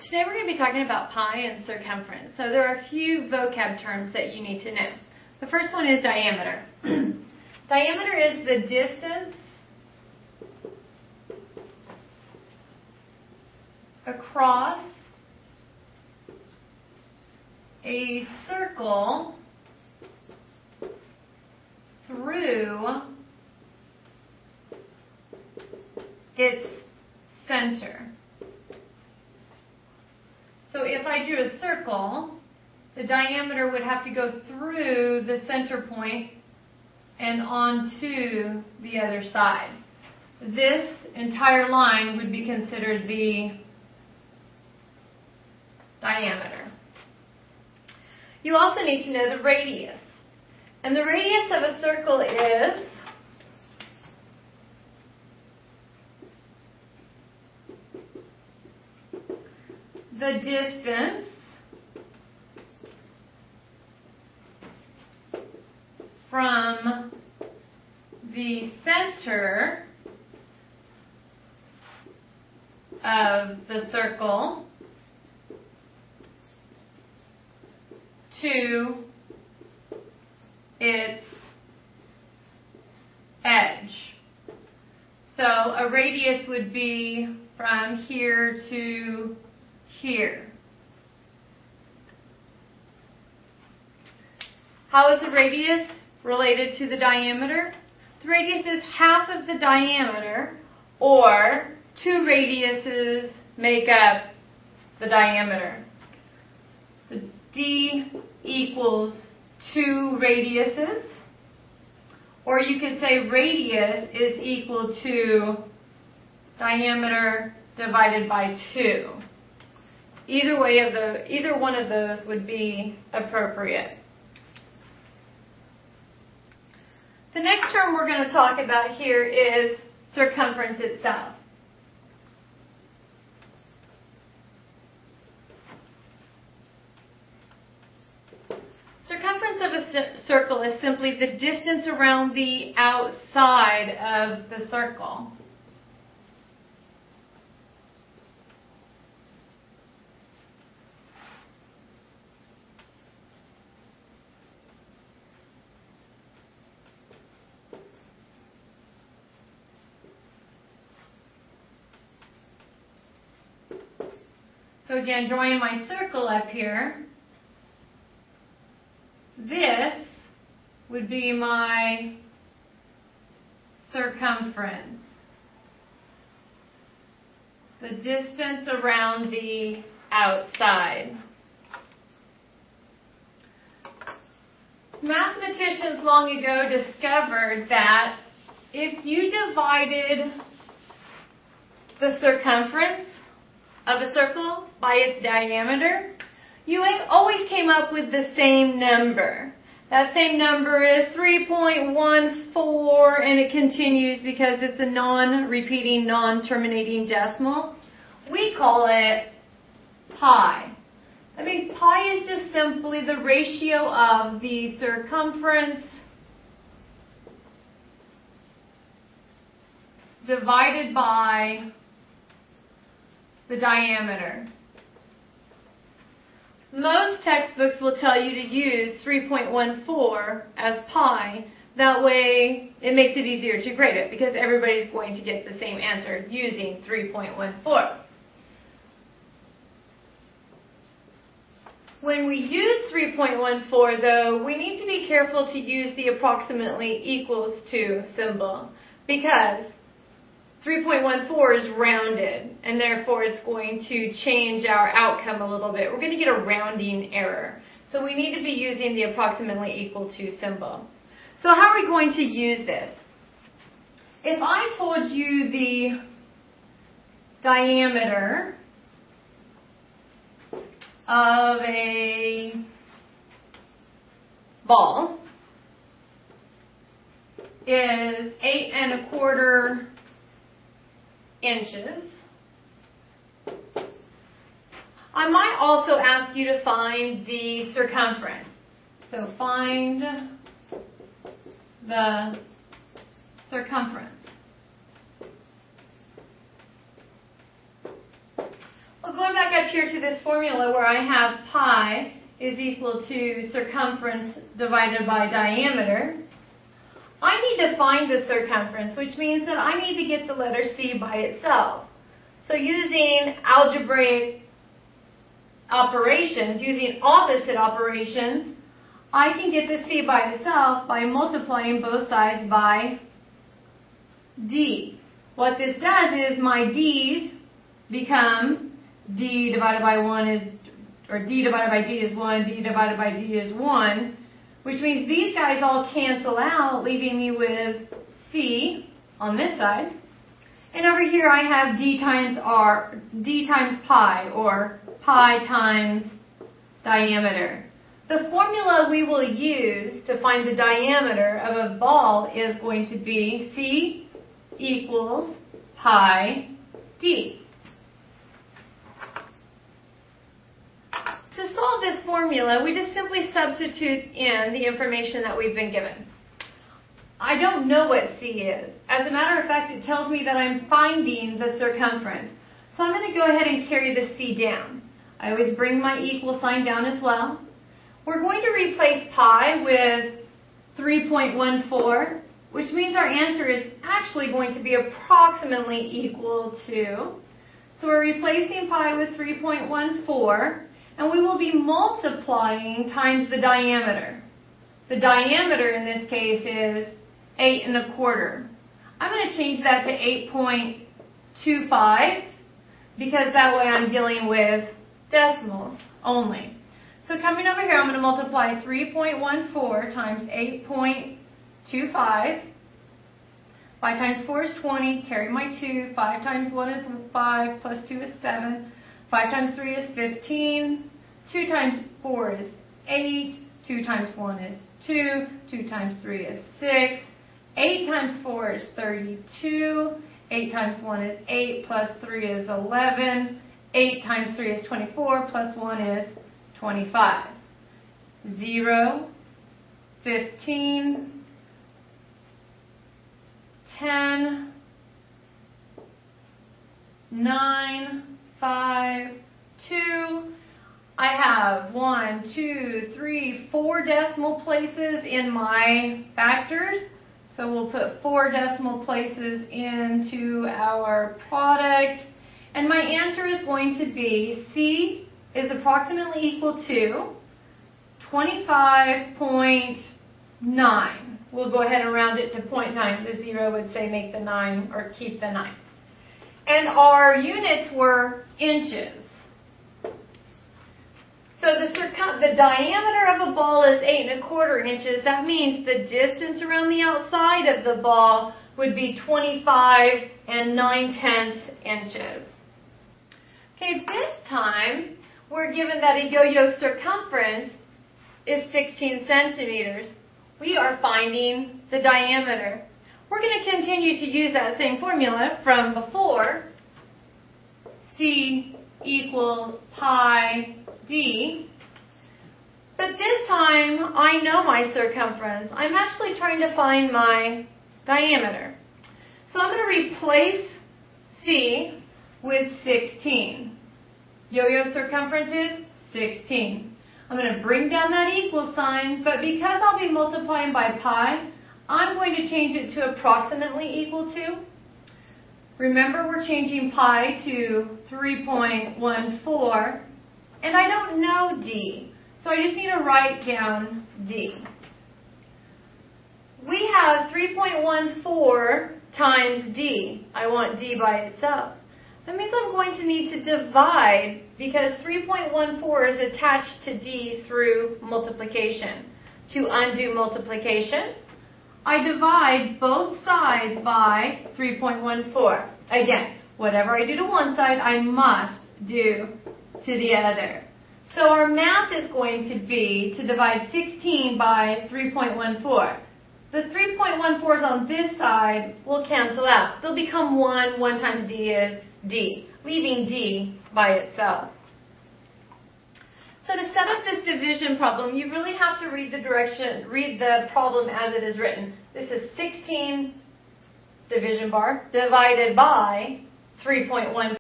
Today we're going to be talking about pi and circumference. So there are a few vocab terms that you need to know. The first one is diameter. Diameter is the distance across a circle through its center. So if I drew a circle, the diameter would have to go through the center point and onto the other side. This entire line would be considered the diameter. You also need to know the radius. And the radius of a circle is the distance from the center of the circle to its edge. So a radius would be from here to here. How is the radius related to the diameter? The radius is half of the diameter, or 2 radiuses make up the diameter. So D equals 2 radiuses, or you could say radius is equal to diameter divided by 2. Either one of those would be appropriate. The next term we're going to talk about here is circumference itself. Circumference of a circle is simply the distance around the outside of the circle. So again, drawing my circle up here, this would be my circumference. The distance around the outside. Mathematicians long ago discovered that if you divided the circumference of a circle by its diameter, you always came up with the same number. That same number is 3.14, and it continues because it's a non-repeating, non-terminating decimal. We call it pi. That means pi is just simply the ratio of the circumference divided by the diameter. Most textbooks will tell you to use 3.14 as pi. That way it makes it easier to grade it because everybody's going to get the same answer using 3.14. When we use 3.14 though, we need to be careful to use the approximately equals to symbol because 3.14 is rounded, and therefore it's going to change our outcome a little bit. We're going to get a rounding error. So we need to be using the approximately equal to symbol. So how are we going to use this? If I told you the diameter of a ball is 8 1/4 inches, I might also ask you to find the circumference. So find the circumference. We'll going back up here to this formula where I have pi is equal to circumference divided by diameter, I need to find the circumference, which means that I need to get the letter C by itself. So using algebraic operations, using opposite operations, I can get the C by itself by multiplying both sides by D. What this does is my D's become D divided by 1 is, or D divided by D is 1, D divided by D is 1, which means these guys all cancel out, leaving me with C on this side. And over here I have D times pi, or pi times diameter. The formula we will use to find the diameter of a ball is going to be C equals pi D. To solve this formula, we just simply substitute in the information that we've been given. I don't know what C is. As a matter of fact, it tells me that I'm finding the circumference. So I'm going to go ahead and carry the C down. I always bring my equal sign down as well. We're going to replace pi with 3.14, which means our answer is actually going to be approximately equal to. So we're replacing pi with 3.14, and we will be multiplying times the diameter. The diameter in this case is 8 1/4. I'm going to change that to 8.25 because that way I'm dealing with decimals only. So coming over here, I'm going to multiply 3.14 times 8.25. 5 times 4 is 20, carry my 2. 5 times 1 is 5, plus 2 is 7. 5 times 3 is 15. 2 times 4 is 8. 2 times 1 is 2. 2 times 3 is 6. 8 times 4 is 32. 8 times 1 is 8, plus 3 is 11. 8 times 3 is 24, plus 1 is 25. 0, 15, 10, 9, 5, 2. I have 1, 2, 3, 4 decimal places in my factors. So we'll put 4 decimal places into our product. And my answer is going to be C is approximately equal to 25.9. We'll go ahead and round it to 0.9. The 0 would say make the 9 or keep the 9. And our units were inches. So the diameter of a ball is 8 1/4 inches. That means the distance around the outside of the ball would be 25 9/10 inches. Okay, this time we're given that a yo-yo circumference is 16 centimeters. We are finding the diameter. We're going to continue to use that same formula from before. C equals pi D. But this time I know my circumference. I'm actually trying to find my diameter. So I'm going to replace C with 16. Yo-yo circumference is 16. I'm going to bring down that equal sign, but because I'll be multiplying by pi, I'm going to change it to approximately equal to. Remember, we're changing pi to 3.14, and I don't know D, so I just need to write down D. We have 3.14 times D. I want D by itself. That means I'm going to need to divide because 3.14 is attached to D through multiplication. To undo multiplication, I divide both sides by 3.14. Again, whatever I do to one side, I must do to the other. So our math is going to be to divide 16 by 3.14. The 3.14s on this side will cancel out. They'll become 1. 1 times D is D, leaving D by itself. So to set up this division problem, you really have to read the problem as it is written. This is 16 division bar divided by 3.14.